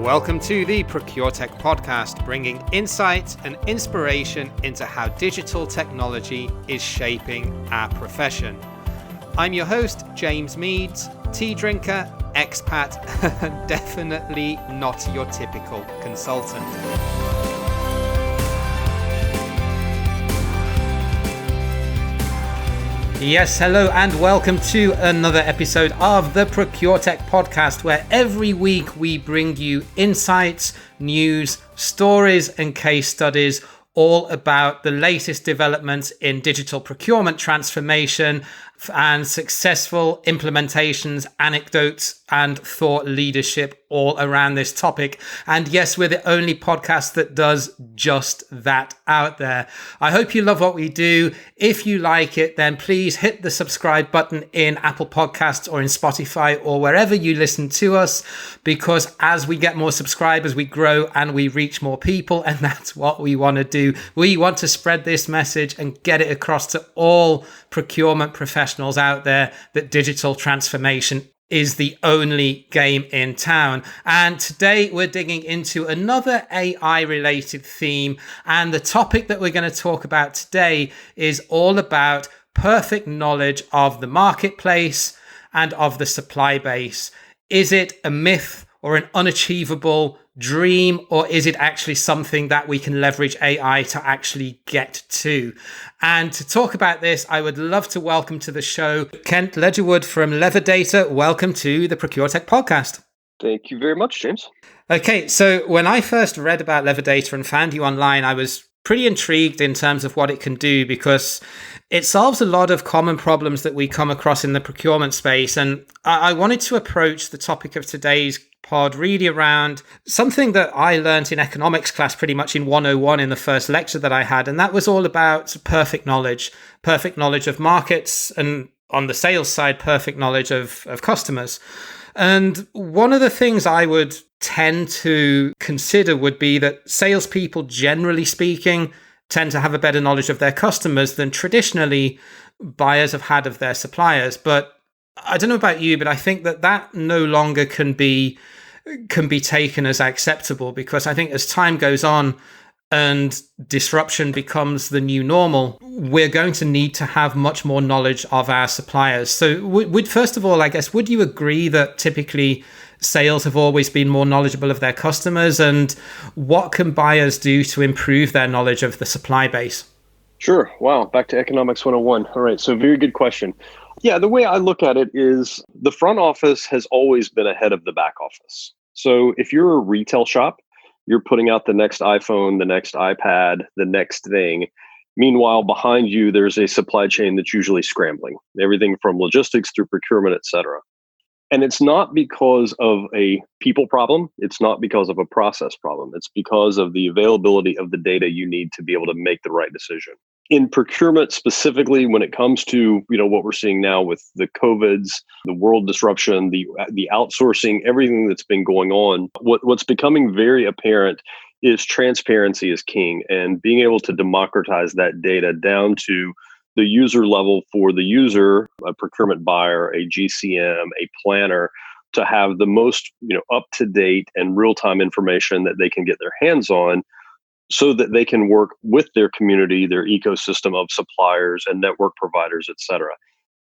Welcome to the ProcureTech podcast, bringing insight and inspiration into how digital technology is shaping our profession. I'm your host, James Meads, tea drinker, expat, and definitely not your typical consultant. Yes, hello and welcome to another episode of the ProcureTech podcast, where every week we bring you insights, news, stories and case studies all about the latest developments in digital procurement transformation and successful implementations, anecdotes and thought leadership all around this topic. And yes, we're the only podcast that does just that out there. I hope you love what we do. If you like it, then please hit the subscribe button in Apple Podcasts or in Spotify or wherever you listen to us, because as we get more subscribers, we grow and we reach more people. And that's what we want to do. We want to spread this message and get it across to all procurement professionals out there that digital transformation is the only game in town. And today we're digging into another AI related theme. And the topic that we're going to talk about today is all about perfect knowledge of the marketplace and of the supply base. Is it a myth or an unachievable dream, or is it actually something that we can leverage AI to actually get to? And to talk about this, I would love to welcome to the show Kent Ledgerwood from LevaData. Welcome to the ProcureTech podcast. Thank you very much, James. Okay, so when I first read about LevaData and found you online, I was pretty intrigued in terms of what it can do, because it solves a lot of common problems that we come across in the procurement space. And I wanted to approach the topic of today's pod really around something that I learned in economics class pretty much in 101 in the first lecture that I had. And that was all about perfect knowledge of markets, and on the sales side, perfect knowledge of customers. And one of the things I would tend to consider would be that salespeople, generally speaking, tend to have a better knowledge of their customers than traditionally buyers have had of their suppliers. But I don't know about you, but I think that no longer can be taken as acceptable, because I think as time goes on and disruption becomes the new normal, we're going to need to have much more knowledge of our suppliers. So would first of all, I guess, would you agree that typically sales have always been more knowledgeable of their customers, and what can buyers do to improve their knowledge of the supply base? Sure. Wow. Back to economics 101. All right. So very good question. Yeah, the way I look at it is the front office has always been ahead of the back office. So if you're a retail shop, you're putting out the next iPhone, the next iPad, the next thing. Meanwhile, behind you, there's a supply chain that's usually scrambling, everything from logistics through procurement, et cetera. And it's not because of a people problem. It's not because of a process problem. It's because of the availability of the data you need to be able to make the right decision. In procurement specifically, when it comes to what we're seeing now with the COVIDs, the world disruption, the outsourcing, everything that's been going on, what's becoming very apparent is transparency is king, and being able to democratize that data down to the user level for the user, a procurement buyer, a GCM, a planner, to have the most up-to-date and real-time information that they can get their hands on, so that they can work with their community, their ecosystem of suppliers and network providers, et cetera.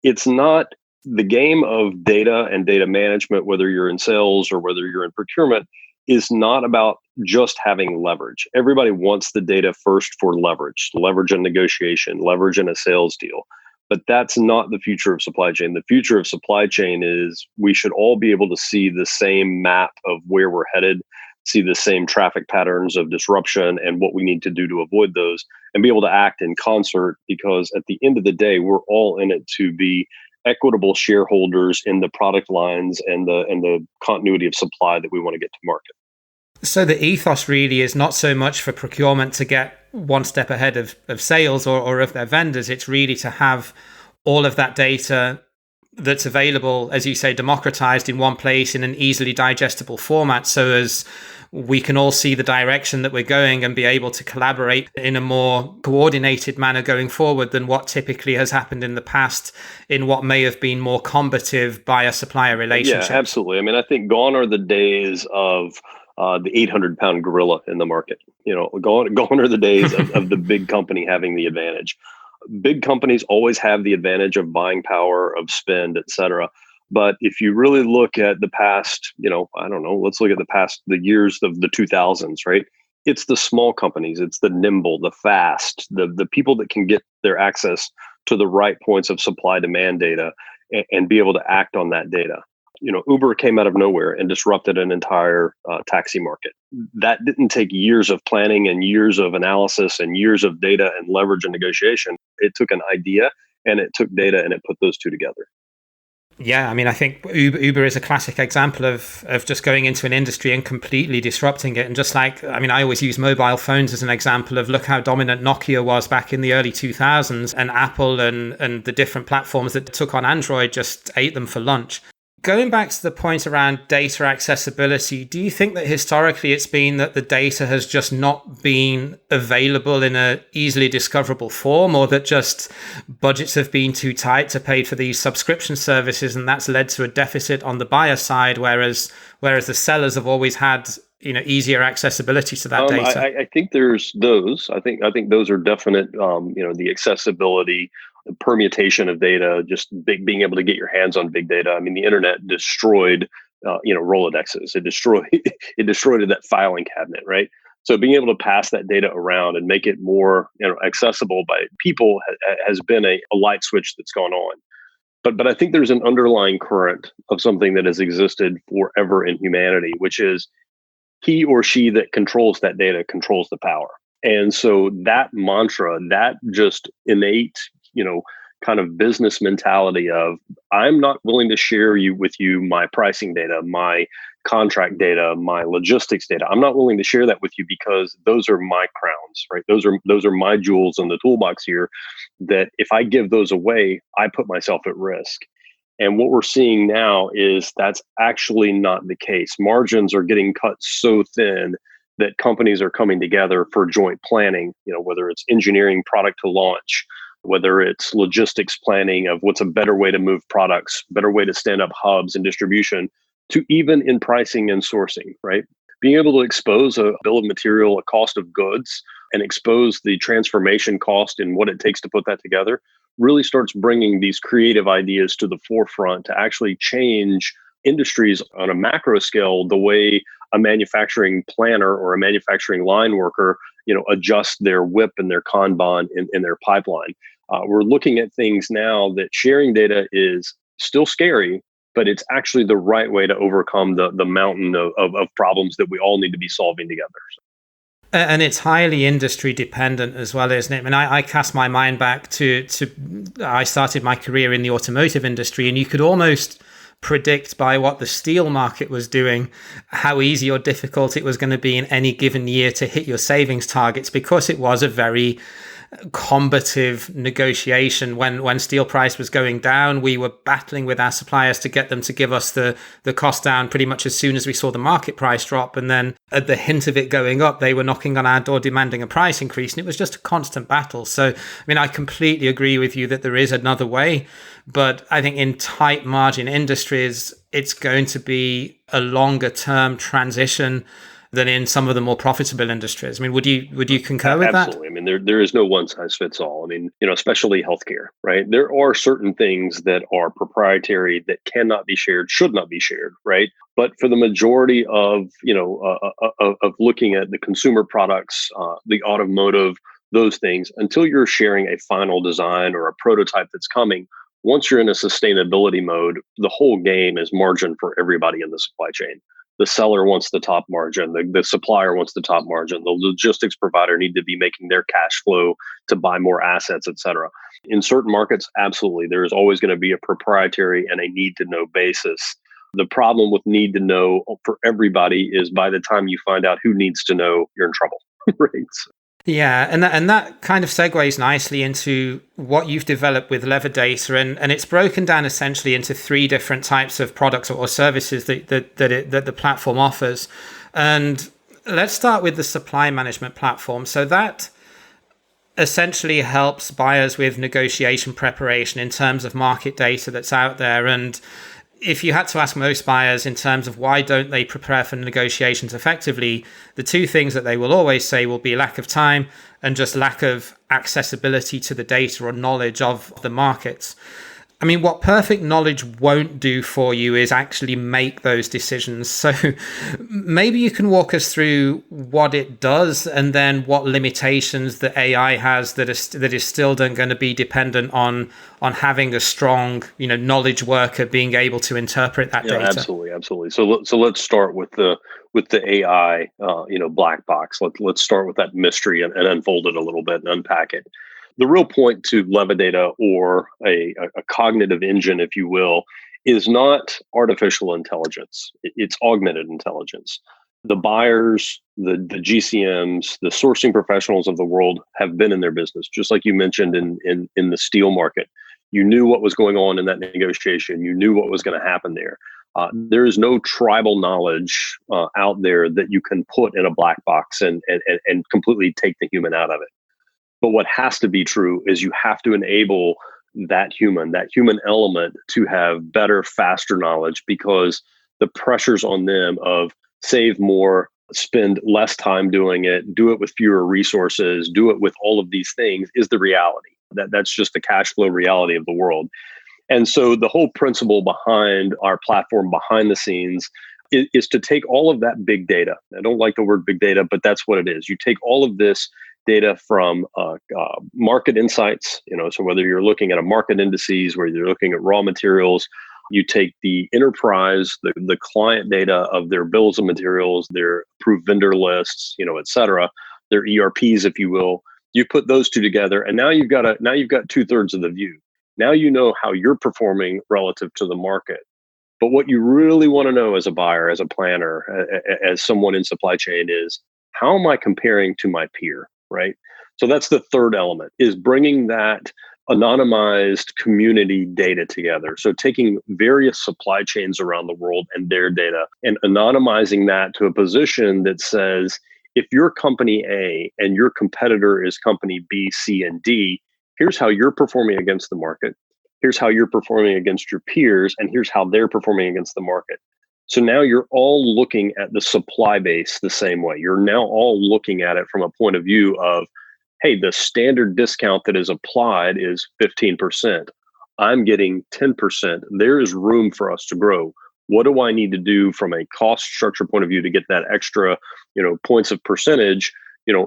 It's not the game of data and data management, whether you're in sales or whether you're in procurement, is not about just having leverage. Everybody wants the data first for leverage in negotiation, leverage in a sales deal. But that's not the future of supply chain. The future of supply chain is we should all be able to see the same map of where we're headed, see the same traffic patterns of disruption and what we need to do to avoid those, and be able to act in concert, because at the end of the day, we're all in it to be equitable shareholders in the product lines and the continuity of supply that we want to get to market. So the ethos really is not so much for procurement to get one step ahead of sales or of their vendors. It's really to have all of that data that's available, as you say, democratized in one place in an easily digestible format, so as we can all see the direction that we're going and be able to collaborate in a more coordinated manner going forward than what typically has happened in the past in what may have been more combative buyer-supplier relationships. Yeah, absolutely. I mean, I think gone are the days of the 800-pound gorilla in the market. Gone are the days of the big company having the advantage. Big companies always have the advantage of buying power, of spend, et cetera. But if you really look at the past, I don't know, let's look at the years of the 2000s, right? It's the small companies, it's the nimble, the fast, the people that can get their access to the right points of supply demand data and be able to act on that data. Uber came out of nowhere and disrupted an entire taxi market. That didn't take years of planning and years of analysis and years of data and leverage and negotiation. It took an idea and it took data and it put those two together. Yeah, I mean, I think Uber is a classic example of just going into an industry and completely disrupting it. And just like, I mean, I always use mobile phones as an example of look how dominant Nokia was back in the early 2000s, and Apple and the different platforms that took on Android just ate them for lunch. Going back to the point around data accessibility, do you think that historically it's been that the data has just not been available in a easily discoverable form, or that just budgets have been too tight to pay for these subscription services, and that's led to a deficit on the buyer side, whereas the sellers have always had easier accessibility to that data? I think there's those. I think those are definite. The accessibility, the permutation of data, just being able to get your hands on big data. I mean, the internet destroyed, Rolodexes. It destroyed that filing cabinet, right? So being able to pass that data around and make it more, accessible by people has been a light switch that's gone on. But I think there's an underlying current of something that has existed forever in humanity, which is he or she that controls that data controls the power. And so that mantra, that just innate, kind of business mentality of I'm not willing to share with you my pricing data, my contract data, my logistics data. I'm not willing to share that with you because those are my crowns, right? Those are my jewels in the toolbox here, that if I give those away, I put myself at risk. And what we're seeing now is that's actually not the case. Margins are getting cut so thin that companies are coming together for joint planning, whether it's engineering product to launch, whether it's logistics planning of what's a better way to move products, better way to stand up hubs and distribution, to even in pricing and sourcing, right? Being able to expose a bill of material, a cost of goods, and expose the transformation cost and what it takes to put that together really starts bringing these creative ideas to the forefront to actually change industries on a macro scale, the way a manufacturing planner or a manufacturing line worker, adjust their WIP and their Kanban in their pipeline. We're looking at things now that sharing data is still scary, but it's actually the right way to overcome the mountain of problems that we all need to be solving together. And it's highly industry dependent as well, isn't it? I mean, I cast my mind back to I started my career in the automotive industry, and you could almost predict by what the steel market was doing how easy or difficult it was going to be in any given year to hit your savings targets, because it was a very combative negotiation. When steel price was going down, we were battling with our suppliers to get them to give us the cost down pretty much as soon as we saw the market price drop. And then at the hint of it going up, they were knocking on our door demanding a price increase. And it was just a constant battle. So, I mean, I completely agree with you that there is another way. But I think in tight margin industries, it's going to be a longer term transition than in some of the more profitable industries. I mean, would you concur with that? Absolutely. I mean, there is no one size fits all. I mean, especially healthcare, right? There are certain things that are proprietary that cannot be shared, should not be shared, right? But for the majority of, of looking at the consumer products, the automotive, those things, until you're sharing a final design or a prototype that's coming, once you're in a sustainability mode, the whole game is margin for everybody in the supply chain. The seller wants the top margin. The supplier wants the top margin. The logistics provider need to be making their cash flow to buy more assets, et cetera. In certain markets, absolutely, there is always going to be a proprietary and a need to know basis. The problem with need to know for everybody is by the time you find out who needs to know, you're in trouble, right? Yeah, and that kind of segues nicely into what you've developed with LevaData, and it's broken down essentially into three different types of products or services that the platform offers. And let's start with the supply management platform. So that essentially helps buyers with negotiation preparation in terms of market data that's out there. And if you had to ask most buyers in terms of why don't they prepare for negotiations effectively, the two things that they will always say will be lack of time and just lack of accessibility to the data or knowledge of the markets. I mean, what perfect knowledge won't do for you is actually make those decisions. So maybe you can walk us through what it does and then what limitations the AI has that is still then going to be dependent on having a strong, knowledge worker being able to interpret that data. Absolutely. So let's start with the AI, black box. Let's start with that mystery and unfold it a little bit and unpack it. The real point to LevaData, or a cognitive engine, if you will, is not artificial intelligence. It's augmented intelligence. The buyers, the GCMs, the sourcing professionals of the world have been in their business, just like you mentioned in the steel market. You knew what was going on in that negotiation. You knew what was going to happen there. There is no tribal knowledge out there that you can put in a black box and completely take the human out of it. But what has to be true is you have to enable that human element to have better, faster knowledge, because the pressures on them of save more, spend less time doing it, do it with fewer resources, do it with all of these things is the reality. That's just the cash flow reality of the world. And so the whole principle behind our platform behind the scenes is to take all of that big data. I don't like the word big data, but that's what it is. You take all of this data from market insights, so whether you're looking at a market indices, whether you're looking at raw materials, you take the enterprise, the client data of their bills of materials, their approved vendor lists, et cetera, their ERPs, if you will. You put those two together, and now you've got 2/3 of the view. Now you know how you're performing relative to the market. But what you really want to know as a buyer, as a planner, as someone in supply chain is, how am I comparing to my peer, right? So that's the third element, is bringing that anonymized community data together. So taking various supply chains around the world and their data and anonymizing that to a position that says, if you're company A and your competitor is company B, C, and D, here's how you're performing against the market. Here's how you're performing against your peers, and here's how they're performing against the market. So now you're all looking at the supply base the same way. You're now all looking at it from a point of view of, hey, the standard discount that is applied is 15%. I'm getting 10%. There is room for us to grow. What do I need to do from a cost structure point of view to get that extra, points of percentage?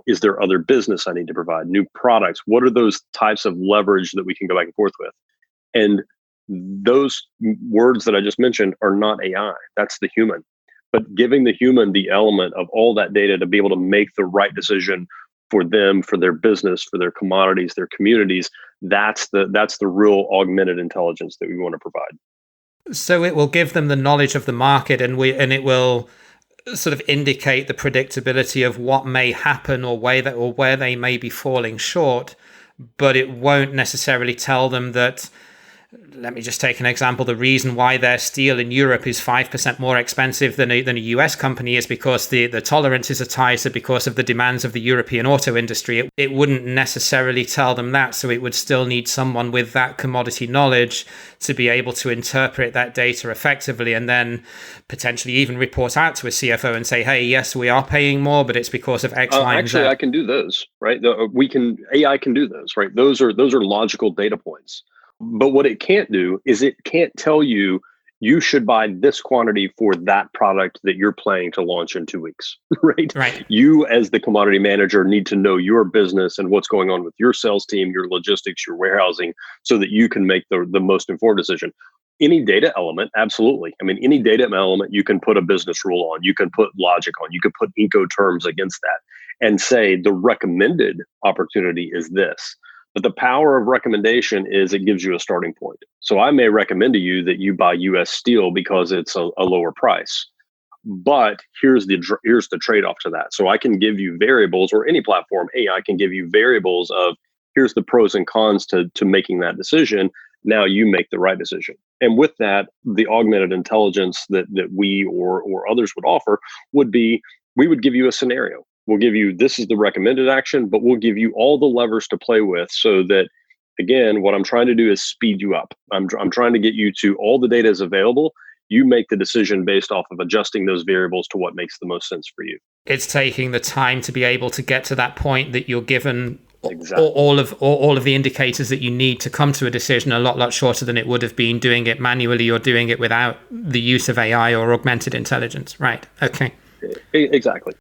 Is there other business I need to provide, new products? What are those types of leverage that we can go back and forth with? And those words that I just mentioned are not AI. That's the human. But giving the human the element of all that data to be able to make the right decision for them, for their business, for their commodities, their communities, that's the real augmented intelligence that we want to provide. So it will give them the knowledge of the market, and it will sort of indicate the predictability of what may happen or where they may be falling short, but it won't necessarily tell them that. Let me just take an example. The reason why their steel in Europe is 5% more expensive than a US company is because the tolerances are tighter because of the demands of the European auto industry. It wouldn't necessarily tell them that, so it would still need someone with that commodity knowledge to be able to interpret that data effectively and then potentially even report out to a CFO and say, hey, yes, we are paying more, but it's because of X, Y, and Z. Actually, I can do those, right? AI can do those, right? Those are logical data points. But what it can't do is it can't tell you should buy this quantity for that product that you're planning to launch in 2 weeks, right? Right. You, as the commodity manager, need to know your business and what's going on with your sales team, your logistics, your warehousing, so that you can make the most informed decision. Any data element, absolutely. I mean, any data element, you can put a business rule on, you can put logic on, you can put Incoterms against that and say the recommended opportunity is this. But the power of recommendation is it gives you a starting point. So I may recommend to you that you buy US steel because it's a lower price. But here's the trade-off to that. So I can give you variables, or any platform, AI can give you variables of here's the pros and cons to making that decision. Now you make the right decision. And with that, the augmented intelligence that we or others would offer would be, we would give you a scenario. We'll give you, this is the recommended action, but we'll give you all the levers to play with so that, again, what I'm trying to do is speed you up. I'm trying to get you to all the data is available. You make the decision based off of adjusting those variables to what makes the most sense for you. It's taking the time to be able to get to that point that you're given Exactly. all of the indicators that you need to come to a decision a lot shorter than it would have been doing it manually or doing it without the use of AI or augmented intelligence. Right. Okay. Exactly.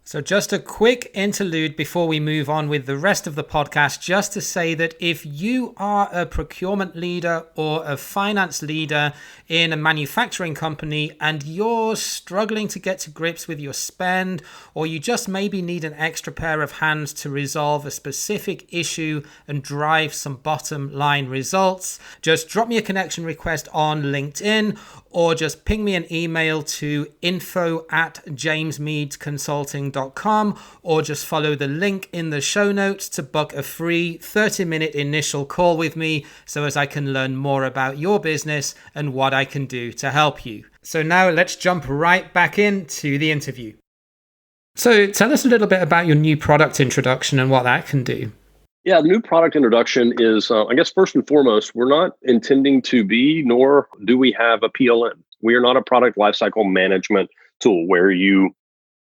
So just a quick interlude before we move on with the rest of the podcast, just to say that if you are a procurement leader or a finance leader in a manufacturing company and you're struggling to get to grips with your spend, or you just maybe need an extra pair of hands to resolve a specific issue and drive some bottom line results, just drop me a connection request on LinkedIn or just ping me an email to info@jamesmeadsconsulting.com, or just follow the link in the show notes to book a free 30-minute initial call with me so as I can learn more about your business and what I can do to help you. So now let's jump right back into the interview. So tell us a little bit about your new product introduction and what that can do. Yeah, the new product introduction is, I guess, first and foremost, we're not intending to be, nor do we have a PLM. We are not a product lifecycle management tool where you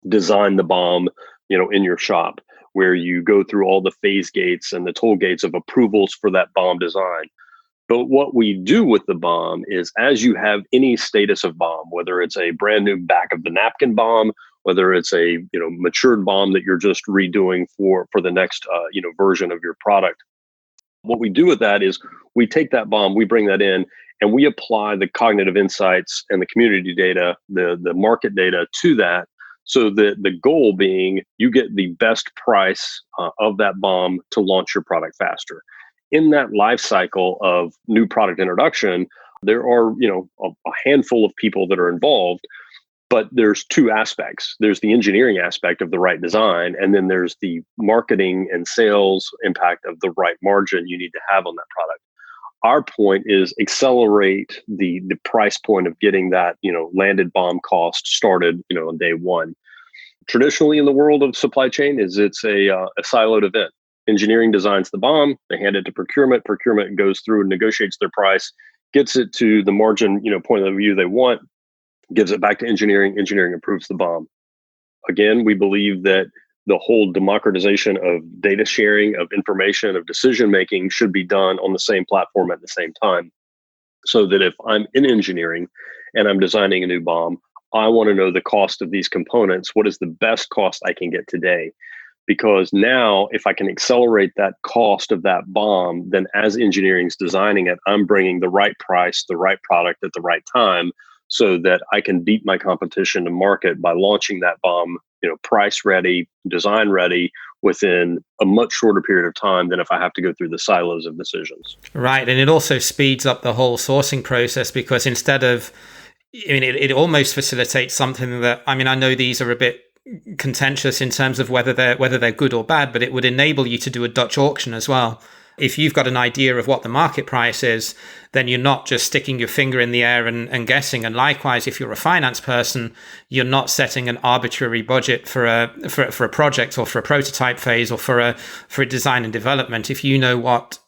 design the BOM, in your shop, where you go through all the phase gates and the toll gates of approvals for that BOM design. But what we do with the BOM is, as you have any status of BOM, whether it's a brand new back of the napkin BOM, whether it's a matured BOM that you're just redoing for the next version of your product, what we do with that is we take that BOM, we bring that in, and we apply the cognitive insights and the community data, the market data to that, so that the goal being you get the best price of that BOM to launch your product faster. In that life cycle of new product introduction, there are a handful of people that are involved, but there's two aspects. There's the engineering aspect of the right design, and then there's the marketing and sales impact of the right margin you need to have on that product. Our point is accelerate the price point of getting that landed BOM cost started on day one. Traditionally in the world of supply chain, it's a siloed event. Engineering designs the BOM, they hand it to procurement. Procurement goes through and negotiates their price, gets it to the margin point of view they want, gives it back to engineering. Engineering approves the BOM. Again, we believe that the whole democratization of data sharing, of information, of decision making should be done on the same platform at the same time. So that if I'm in engineering and I'm designing a new BOM, I want to know the cost of these components. What is the best cost I can get today? Because now, if I can accelerate that cost of that BOM, then as engineering's designing it, I'm bringing the right price, the right product at the right time, so that I can beat my competition to market by launching that BOM, price ready, design ready, within a much shorter period of time than if I have to go through the silos of decisions. Right, and it also speeds up the whole sourcing process, because instead of, it almost facilitates something that, I know these are a bit contentious in terms of whether they're good or bad, but it would enable you to do a Dutch auction as well. If you've got an idea of what the market price is, then you're not just sticking your finger in the air and guessing. And likewise, if you're a finance person, you're not setting an arbitrary budget for a project or for a prototype phase or for a design and development. If you know what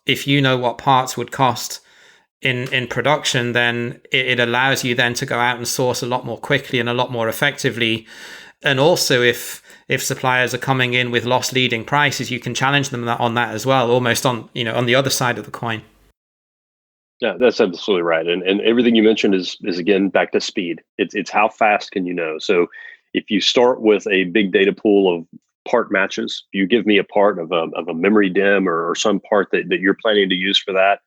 parts would cost in production, then it allows you then to go out and source a lot more quickly and a lot more effectively. And also, if suppliers are coming in with loss leading prices, you can challenge them on that as well, almost on the other side of the coin. Yeah, that's absolutely right. And everything you mentioned is again back to speed. It's how fast can you know? So if you start with a big data pool of part matches, you give me a part of a memory DIM or some part that you're planning to use for that,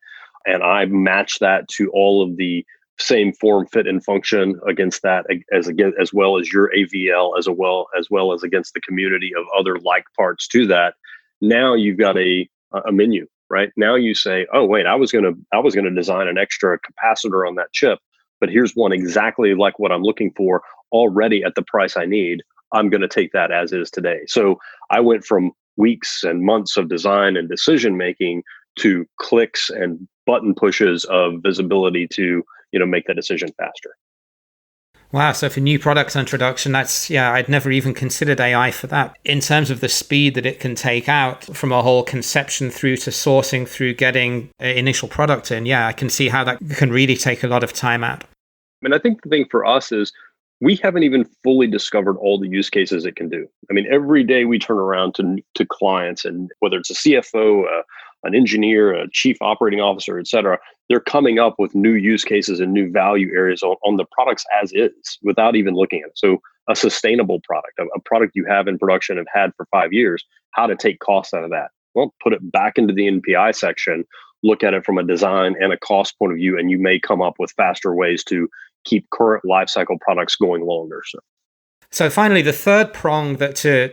and I match that to all of the same form, fit, and function against that, as well as your AVL, as well as against the community of other like parts to that. Now you've got a menu, right? Now you say, oh wait, I was gonna design an extra capacitor on that chip, but here's one exactly like what I'm looking for already at the price I need. I'm going to take that as is today. So I went from weeks and months of design and decision making to clicks and button pushes of visibility to make that decision faster. Wow. So for new product introduction, I'd never even considered AI for that. In terms of the speed that it can take out from a whole conception through to sourcing, through getting initial product in, I can see how that can really take a lot of time out. mean, I think the thing for us is we haven't even fully discovered all the use cases it can do. I mean, every day we turn around to clients, and whether it's a CFO, an engineer, a chief operating officer, et cetera, they're coming up with new use cases and new value areas on the products as is without even looking at it. So a sustainable product, a product you have in production and had for 5 years, how to take costs out of that. Well, put it back into the NPI section, look at it from a design and a cost point of view, and you may come up with faster ways to keep current lifecycle products going longer. So finally, the third prong that to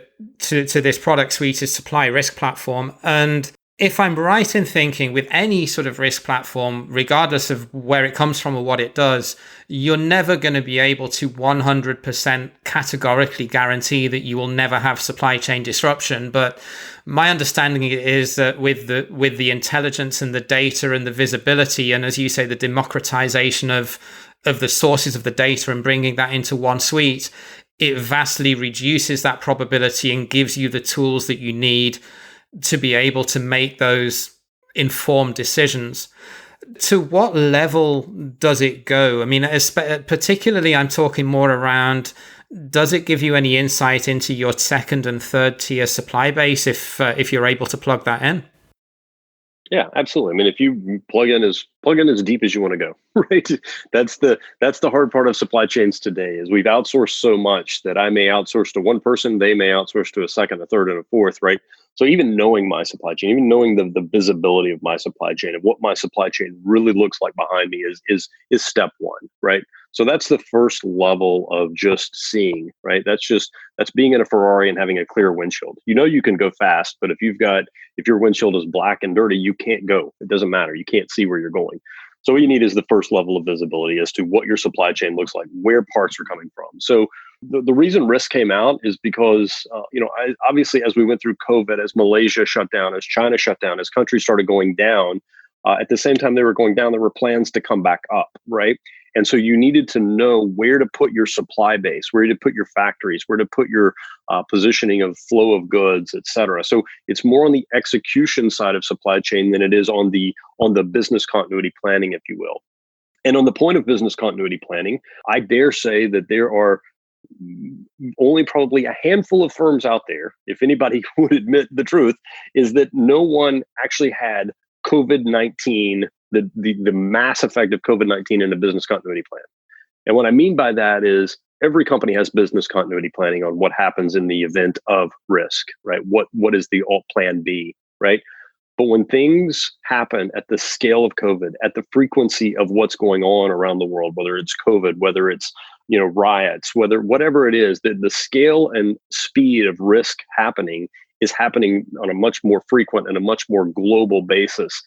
this product suite is supply risk platform. And if I'm right in thinking, with any sort of risk platform, regardless of where it comes from or what it does, you're never going to be able to 100% categorically guarantee that you will never have supply chain disruption. But my understanding is that with the intelligence and the data and the visibility, and as you say, the democratization of the sources of the data and bringing that into one suite, it vastly reduces that probability and gives you the tools that you need to be able to make those informed decisions. To what level does it go? I mean, particularly I'm talking more around, does it give you any insight into your second and third tier supply base if you're able to plug that in? Yeah, absolutely. I mean, if you plug in as deep as you want to go, right? That's the hard part of supply chains today is we've outsourced so much that I may outsource to one person, they may outsource to a second, a third, and a fourth, right? So even knowing my supply chain, even knowing the visibility of my supply chain and what my supply chain really looks like behind me is step one, right? So that's the first level of just seeing, right? That's being in a Ferrari and having a clear windshield. You know you can go fast, but if your windshield is black and dirty, you can't go. It doesn't matter. You can't see where you're going. So what you need is the first level of visibility as to what your supply chain looks like, where parts are coming from. So the reason risk came out is because, obviously, as we went through COVID, as Malaysia shut down, as China shut down, as countries started going down, at the same time they were going down, there were plans to come back up, right? And so you needed to know where to put your supply base, where to put your factories, where to put your positioning of flow of goods, et cetera. So it's more on the execution side of supply chain than it is on the business continuity planning, if you will. And on the point of business continuity planning, I dare say that there are only probably a handful of firms out there, if anybody would admit the truth, is that no one actually had COVID-19, the mass effect of COVID-19 in a business continuity plan. And what I mean by that is every company has business continuity planning on what happens in the event of risk, right? What is the alt plan B, right? But when things happen at the scale of COVID, at the frequency of what's going on around the world, whether it's COVID, whether it's riots, whatever it is, the scale and speed of risk happening is happening on a much more frequent and a much more global basis.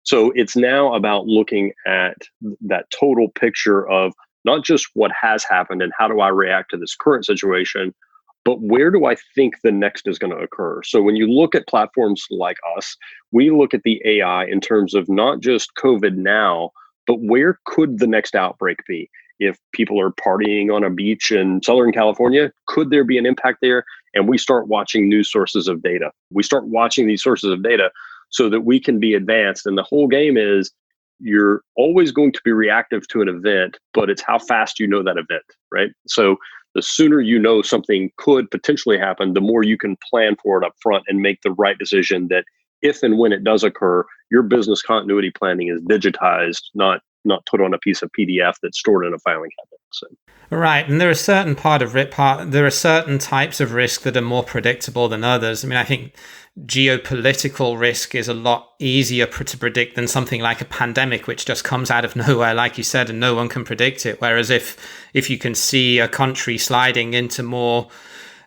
So it's now about looking at that total picture of not just what has happened and how do I react to this current situation, but where do I think the next is going to occur? So when you look at platforms like us, we look at the AI in terms of not just COVID now, but where could the next outbreak be? If people are partying on a beach in Southern California, could there be an impact there? And we start watching news sources of data. We start watching these sources of data so that we can be advanced. And the whole game is you're always going to be reactive to an event, but it's how fast you know that event, right? So the sooner you know something could potentially happen, the more you can plan for it up front and make the right decision that if and when it does occur, your business continuity planning is digitized, not put on a piece of PDF that's stored in a filing cabinet. So. Right, and there are certain there are certain types of risk that are more predictable than others. I mean, I think geopolitical risk is a lot easier to predict than something like a pandemic, which just comes out of nowhere, like you said, and no one can predict it. Whereas if you can see a country sliding into more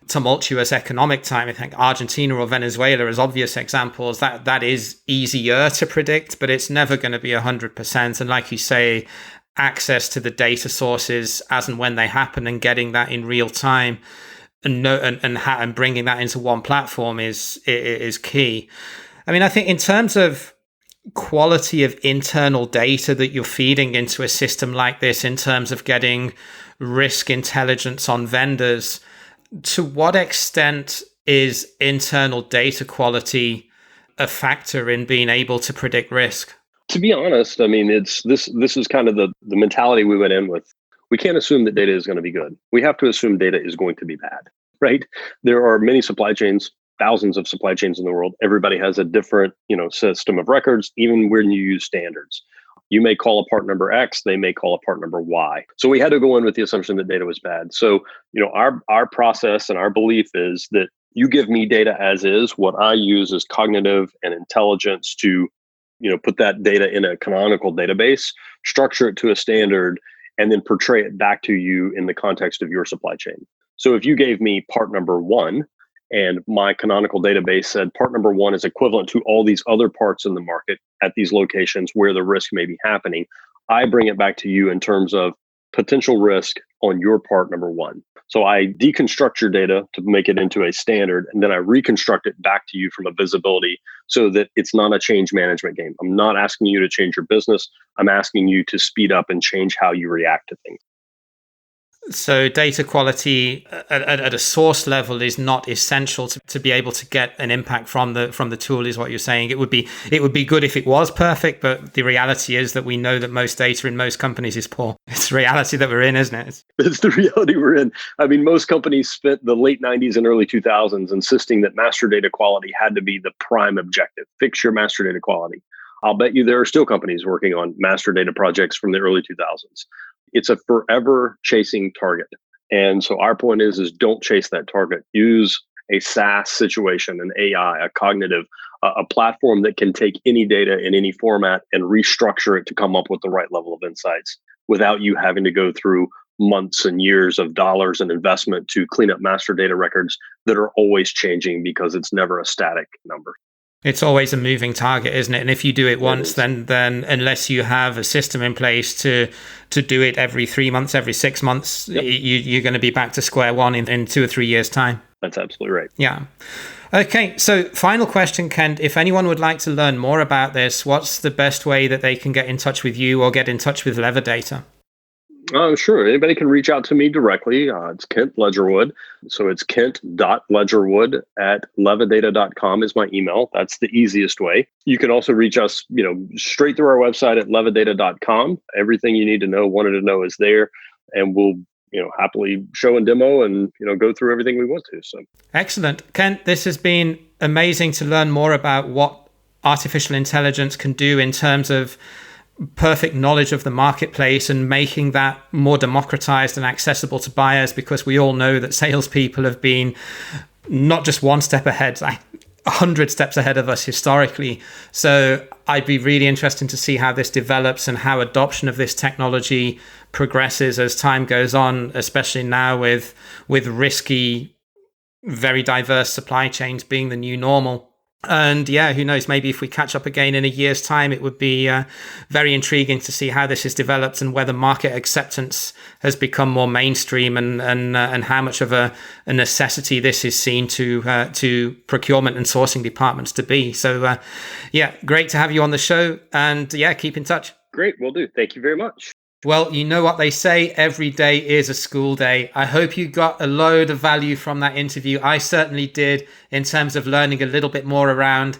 tumultuous economic time, I think Argentina or Venezuela as obvious examples, that is easier to predict, but it's never going to be 100%. And like you say, access to the data sources as and when they happen and getting that in real time and bringing that into one platform is key. I mean, I think in terms of quality of internal data that you're feeding into a system like this, in terms of getting risk intelligence on vendors, to what extent is internal data quality a factor in being able to predict risk? To be honest, I mean, this is kind of the mentality we went in with. We can't assume that data is going to be good. We have to assume data is going to be bad, right? There are many supply chains, thousands of supply chains in the world. Everybody has a different, system of records, even when you use standards. You may call a part number X, they may call a part number Y. So we had to go in with the assumption that data was bad. So, our process and our belief is that you give me data as is. What I use is cognitive and intelligence to, put that data in a canonical database, structure it to a standard, and then portray it back to you in the context of your supply chain. So if you gave me part number 1, and my canonical database said part number 1 is equivalent to all these other parts in the market at these locations where the risk may be happening, I bring it back to you in terms of potential risk on your part number 1. So I deconstruct your data to make it into a standard, and then I reconstruct it back to you from a visibility so that it's not a change management game. I'm not asking you to change your business. I'm asking you to speed up and change how you react to things. So data quality at a source level is not essential to be able to get an impact from the tool, is what you're saying. It would be good if it was perfect, but the reality is that we know that most data in most companies is poor. It's the reality that we're in, isn't it? It's the reality we're in. I mean, most companies spent the late 90s and early 2000s insisting that master data quality had to be the prime objective. Fix your master data quality. I'll bet you there are still companies working on master data projects from the early 2000s. It's a forever chasing target. And so our point is don't chase that target. Use a SaaS situation, an AI, a cognitive, a platform that can take any data in any format and restructure it to come up with the right level of insights without you having to go through months and years of dollars and investment to clean up master data records that are always changing because it's never a static number. It's always a moving target, isn't it? And if you do it once, then unless you have a system in place to do it every 3 months, every 6 months, you're going to be back to square one in 2 or 3 years' time. That's absolutely right. Yeah. Okay, so final question, Kent. If anyone would like to learn more about this, what's the best way that they can get in touch with you or get in touch with LevaData? Sure. Anybody can reach out to me directly. It's Kent Ledgerwood. So it's kent.ledgerwood@levadata.com is my email. That's the easiest way. You can also reach us, straight through our website at levadata.com. Everything you need to know, wanted to know is there. And we'll, happily show and demo and, go through everything we want to. So excellent. Kent, this has been amazing to learn more about what artificial intelligence can do in terms of perfect knowledge of the marketplace and making that more democratized and accessible to buyers, because we all know that salespeople have been not just one step ahead, 100 steps ahead of us historically. So I'd be really interested to see how this develops and how adoption of this technology progresses as time goes on, especially now with risky, very diverse supply chains being the new normal. And yeah, who knows, maybe if we catch up again in a year's time, it would be very intriguing to see how this has developed and whether market acceptance has become more mainstream and how much of a necessity this is seen to procurement and sourcing departments to be. So yeah, great to have you on the show, and yeah, keep in touch. Great, will do. Thank you very much. Well, you know what they say, every day is a school day. I hope you got a load of value from that interview. I certainly did, in terms of learning a little bit more around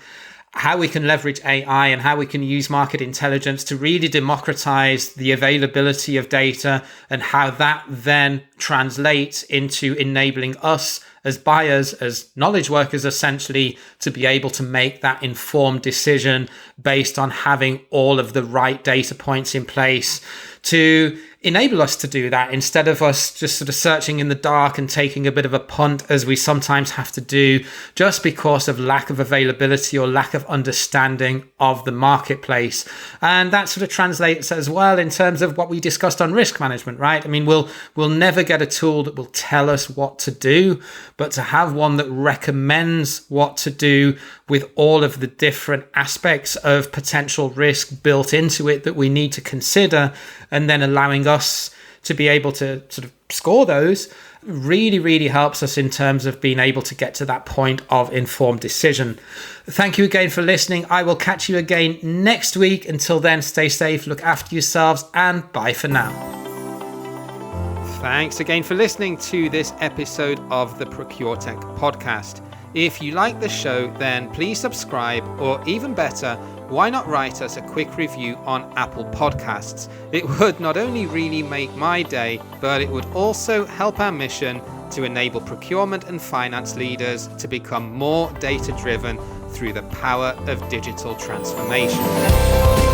how we can leverage AI and how we can use market intelligence to really democratize the availability of data, and how that then translates into enabling us as buyers, as knowledge workers, essentially, to be able to make that informed decision based on having all of the right data points in place to enable us to do that, instead of us just sort of searching in the dark and taking a bit of a punt, as we sometimes have to do, just because of lack of availability or lack of understanding of the marketplace. And that sort of translates as well in terms of what we discussed on risk management, right? I mean, we'll never get a tool that will tell us what to do, but to have one that recommends what to do with all of the different aspects of potential risk built into it that we need to consider, and then allowing us to be able to sort of score those, really, really helps us in terms of being able to get to that point of informed decision. Thank you again for listening. I will catch you again next week. Until then, stay safe, look after yourselves, and bye for now. Thanks again for listening to this episode of the ProcureTech podcast. If you like the show, then please subscribe, or even better, why not write us a quick review on Apple Podcasts? It would not only really make my day, but it would also help our mission to enable procurement and finance leaders to become more data-driven through the power of digital transformation.